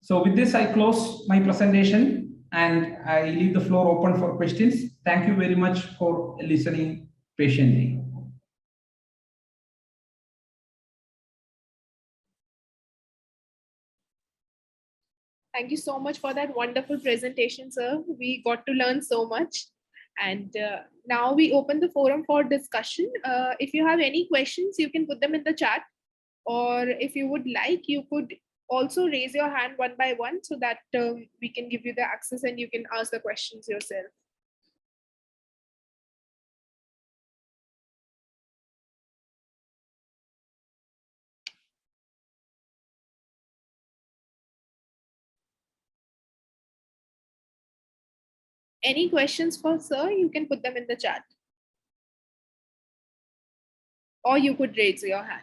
So with this, I close my presentation and I leave the floor open for questions. Thank you very much for listening patiently. Thank you so much for that wonderful presentation, sir. We got to learn so much. And now we open the forum for discussion. If you have any questions, you can put them in the chat. Or if you would like, you could also raise your hand one by one so that we can give you the access and you can ask the questions yourself. Any questions for sir, you can put them in the chat. Or you could raise your hand.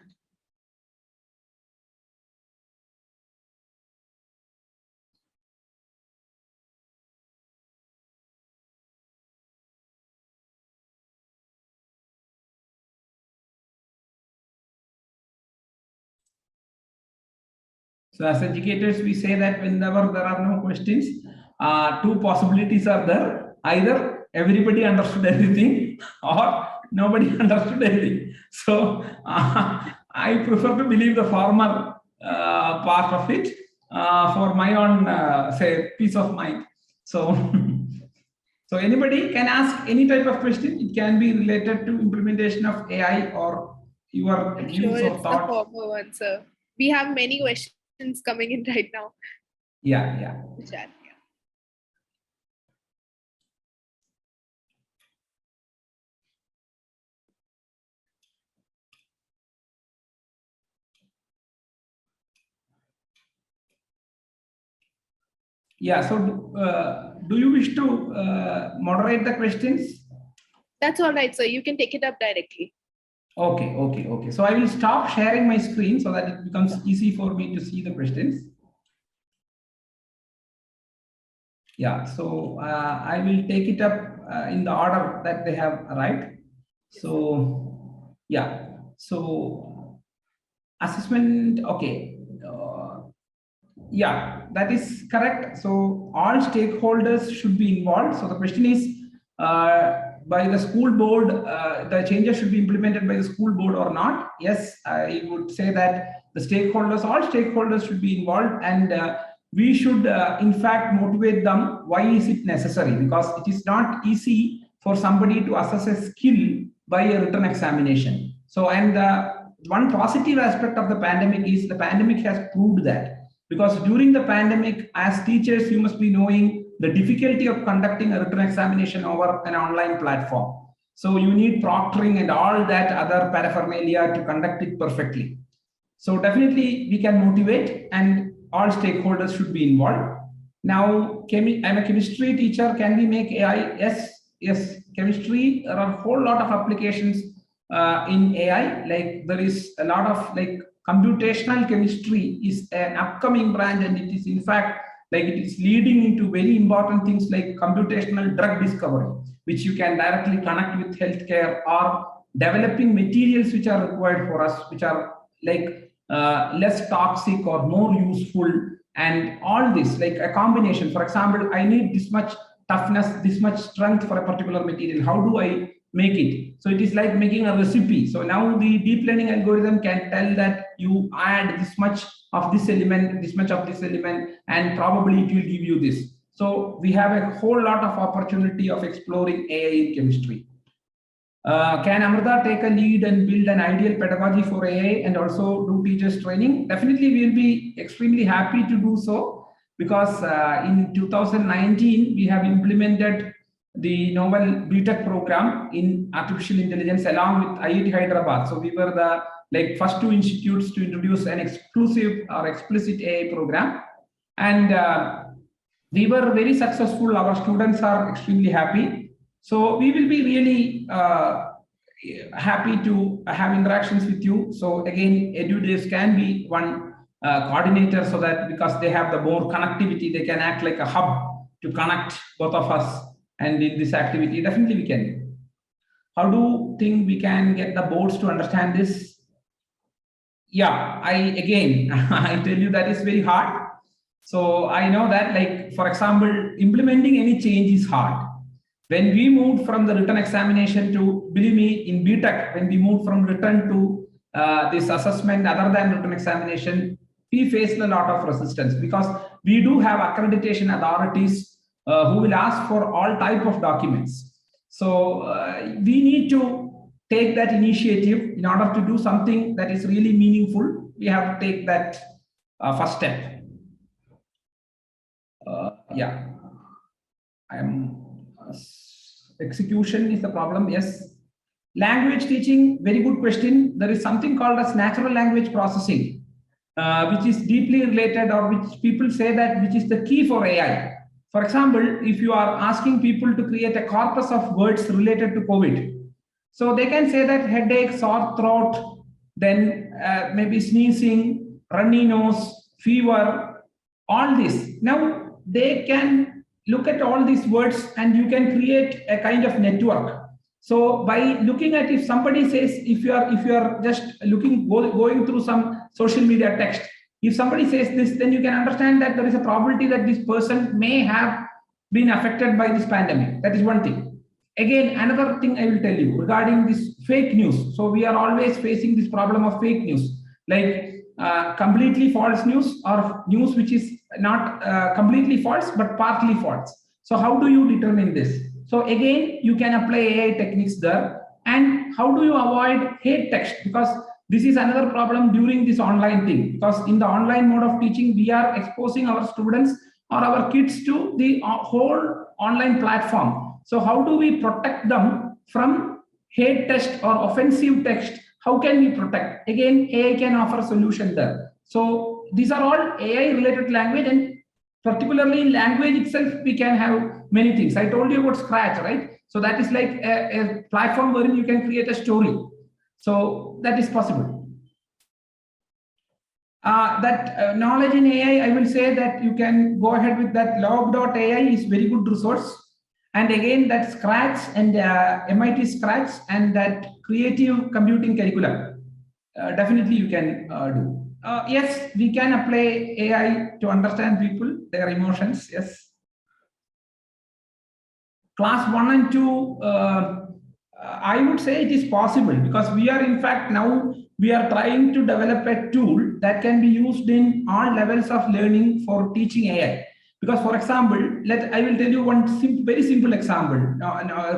So as educators, we say that whenever there are no questions, two possibilities are there. Either everybody understood everything or nobody understood anything. So I prefer to believe the former part of it for my own, say, peace of mind. So, so anybody can ask any type of question. It can be related to implementation of AI or your views or thoughts. The former one, sir. We have many questions coming in right now. Yeah. Chat. Yeah, so do you wish to moderate the questions? That's all right, sir. You can take it up directly. Okay. So I will stop sharing my screen so that it becomes easy for me to see the questions. Yeah, so I will take it up in the order that they have arrived. So, yeah, so assessment, okay. Yeah, that is correct. So all stakeholders should be involved. So the question is, by the school board, the changes should be implemented by the school board or not? Yes, I would say that the stakeholders, all stakeholders should be involved, and we should in fact motivate them. Why is it necessary? Because it is not easy for somebody to assess a skill by a written examination. So, and one positive aspect of the pandemic is the pandemic has proved that. Because during the pandemic, as teachers, you must be knowing the difficulty of conducting a written examination over an online platform. So you need proctoring and all that other paraphernalia to conduct it perfectly. So definitely we can motivate, and all stakeholders should be involved. Now, I'm a chemistry teacher. Can we make AI? Yes. Chemistry, there are a whole lot of applications in AI. Like there is a lot of computational chemistry is an upcoming branch, and it is in fact it is leading into very important things like computational drug discovery, which you can directly connect with healthcare, or developing materials which are required for us, which are less toxic or more useful, and all this like a combination. For example, I need this much toughness, this much strength for a particular material. How do I make it? So it is like making a recipe. So now the deep learning algorithm can tell that you add this much of this element, this much of this element, and probably it will give you this. So we have a whole lot of opportunity of exploring AI in chemistry. Can Amrita take a lead and build an ideal pedagogy for AI and also do teachers training? Definitely, we'll be extremely happy to do so, because in 2019, we have implemented the novel BTech program in artificial intelligence along with IIT Hyderabad. So we were the first two institutes to introduce an exclusive or explicit AI program. And we were very successful. Our students are extremely happy. So we will be really happy to have interactions with you. So again, EduDays can be one coordinator, so that because they have the more connectivity, they can act like a hub to connect both of us. And in this activity, definitely we can. How do you think we can get the boards to understand this? Yeah, I tell you that is very hard. So I know that, like, for example, implementing any change is hard. When we moved from the written examination to, believe me, in BTech, when we moved from written to this assessment other than written examination, we faced a lot of resistance, because we do have accreditation authorities who will ask for all type of documents. So we need to take that initiative. In order to do something that is really meaningful, we have to take that first step. Yeah, execution is the problem. Yes. Language teaching, very good question. There is something called as natural language processing, which is deeply related, or which people say that which is the key for AI. For example, if you are asking people to create a corpus of words related to COVID, so they can say that headache, sore throat, then maybe sneezing, runny nose, fever, all this. Now they can look at all these words and you can create a kind of network. So by looking at, if somebody says, if you are just going through some social media text, if somebody says this, then you can understand that there is a probability that this person may have been affected by this pandemic. That is one thing. Again, another thing I will tell you regarding this fake news. So we are always facing this problem of fake news, like completely false news, or news which is not completely false but partly false. So how do you determine this? So again, you can apply AI techniques there. And how do you avoid hate text? Because this is another problem during this online thing, because in the online mode of teaching, we are exposing our students or our kids to the whole online platform. So how do we protect them from hate text or offensive text? How can we protect? Again, AI can offer a solution there. So these are all AI related language, and particularly in language itself, we can have many things. I told you about Scratch, right? So that is like a platform wherein you can create a story. So that is possible. Knowledge in AI, I will say that you can go ahead with that. Log.ai is very good resource. And again, that Scratch and MIT Scratch and that creative computing curriculum, definitely you can do. Yes, we can apply AI to understand people, their emotions. Yes. Class 1 and 2, I would say it is possible, because we are, in fact, now we are trying to develop a tool that can be used in all levels of learning for teaching AI. Because, for example, I will tell you one very simple example,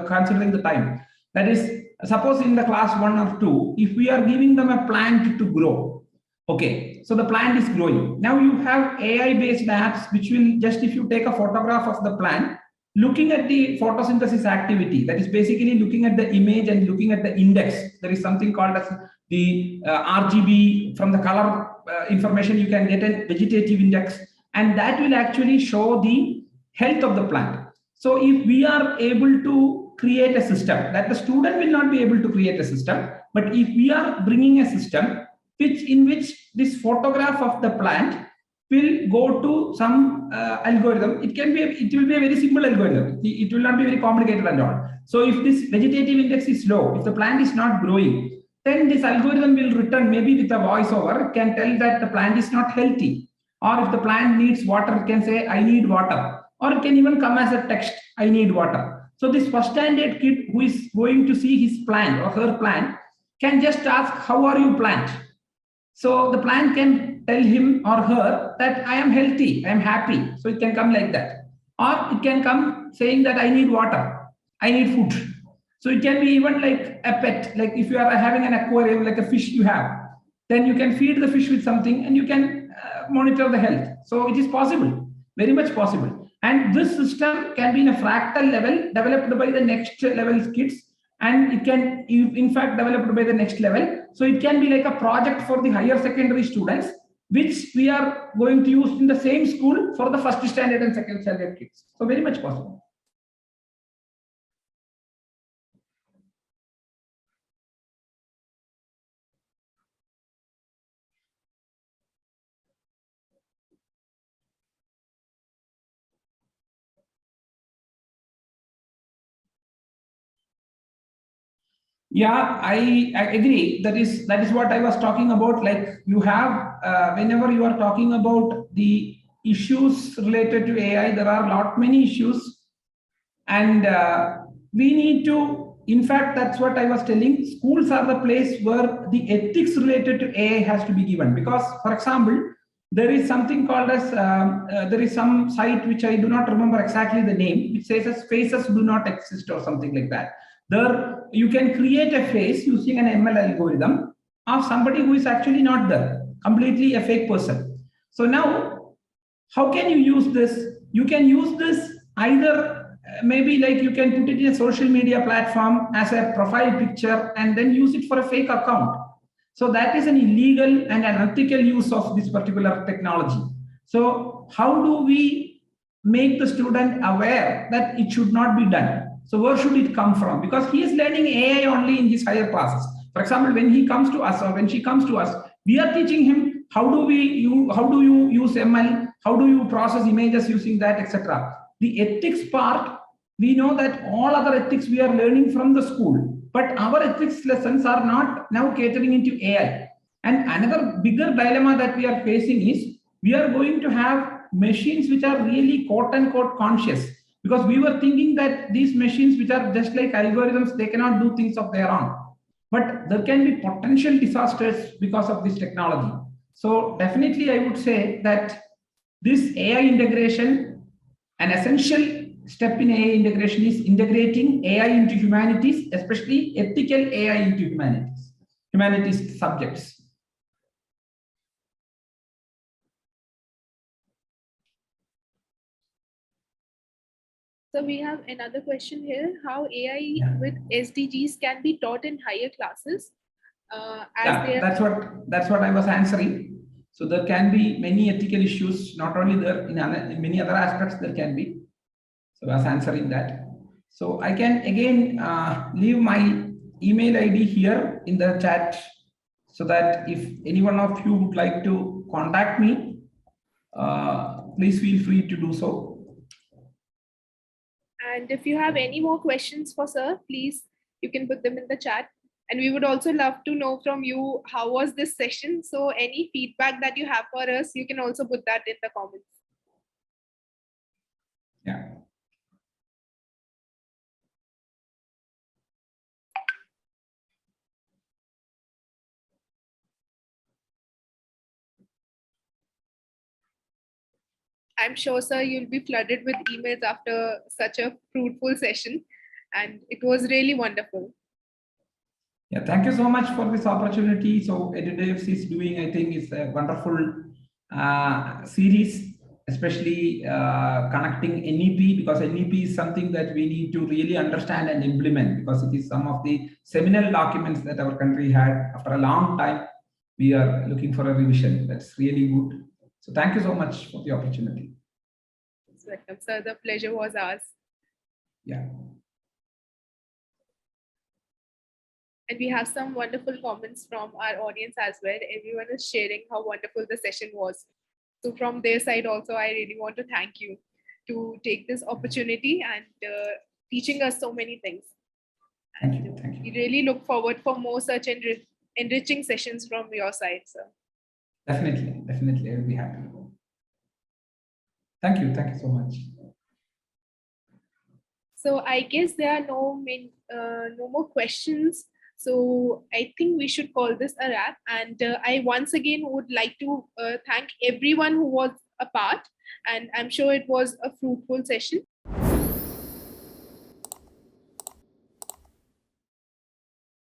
considering the time. That is, suppose in the class 1 or 2, if we are giving them a plant to grow, okay, so the plant is growing. Now you have AI-based apps which will just, if you take a photograph of the plant, looking at the photosynthesis activity, that is basically looking at the image and looking at the index. There is something called as the RGB. From the color information, you can get a vegetative index, and that will actually show the health of the plant. So if we are able to create a system, that the student will not be able to create a system, but if we are bringing a system in which this photograph of the plant will go to some algorithm. It will be a very simple algorithm. It will not be very complicated at all. So if this vegetative index is low, if the plant is not growing, then this algorithm will return, maybe with a voiceover, it can tell that the plant is not healthy. Or if the plant needs water, it can say, I need water. Or it can even come as a text, I need water. So this first standard kid who is going to see his plant or her plant can just ask, how are you, plant? So the plant can tell him or her that I am healthy, I am happy. So it can come like that. or it can come saying that I need water, I need food. So it can be even like a pet, like if you are having an aquarium, like a fish you have, then you can feed the fish with something and you can monitor the health. So it is possible, very much possible. And this system can be in a fractal level developed by the next level kids, and it can in fact developed by the next level. So it can be like a project for the higher secondary students, which we are going to use in the same school for the first standard and second standard kids. So very much possible. Yeah, I agree. That is what I was talking about. Like you have, whenever you are talking about the issues related to AI, there are lot many issues, and we need to. In fact, that's what I was telling. Schools are the place where the ethics related to AI has to be given. Because, for example, there is something called as there is some site which I do not remember exactly the name, which says as faces do not exist or something like that. There you can create a face using an ML algorithm of somebody who is actually not there, completely a fake person. So now, how can you use this? You can use this either maybe like you can put it in a social media platform as a profile picture and then use it for a fake account. So that is an illegal and unethical use of this particular technology. So how do we make the student aware that it should not be done? So where should it come from? Because he is learning AI only in his higher classes. For example, when he comes to us or when she comes to us, we are teaching him how do you use ML, how do you process images using that, etc. The ethics part, we know that all other ethics we are learning from the school, but our ethics lessons are not now catering into AI. And another bigger dilemma that we are facing is we are going to have machines which are really quote unquote conscious, because we were thinking that these machines which are just like algorithms, they cannot do things of their own, but there can be potential disasters because of this technology. So definitely I would say that this AI integration, an essential step in AI integration is integrating AI into humanities, especially ethical AI into humanities subjects. So we have another question here: how AI with SDGs can be taught in higher classes? That's what I was answering. So there can be many ethical issues, not only there in many other aspects there can be. So I was answering that. So I can again leave my email ID here in the chat, so that if any one of you would like to contact me, please feel free to do so. And if you have any more questions for sir, please, you can put them in the chat. And we would also love to know from you, how was this session? So any feedback that you have for us, you can also put that in the comments. Yeah. I'm sure, sir, you'll be flooded with emails after such a fruitful session. And it was really wonderful. Yeah, thank you so much for this opportunity. So EduDevs is doing, I think, is a wonderful series, especially connecting NEP, because NEP is something that we need to really understand and implement, because it is some of the seminal documents that our country had. After a long time, we are looking for a revision. That's really good. So thank you so much for the opportunity. Welcome, sir. The pleasure was ours. Yeah. And we have some wonderful comments from our audience as well. Everyone is sharing how wonderful the session was. So from their side also, I really want to thank you to take this opportunity and teaching us so many things. Thank you. Thank you. We really look forward for more such enriching sessions from your side, sir. Definitely, I will be happy. Thank you so much. So I guess there are no more questions. So I think we should call this a wrap. And I once again would like to thank everyone who was a part, and I'm sure it was a fruitful session.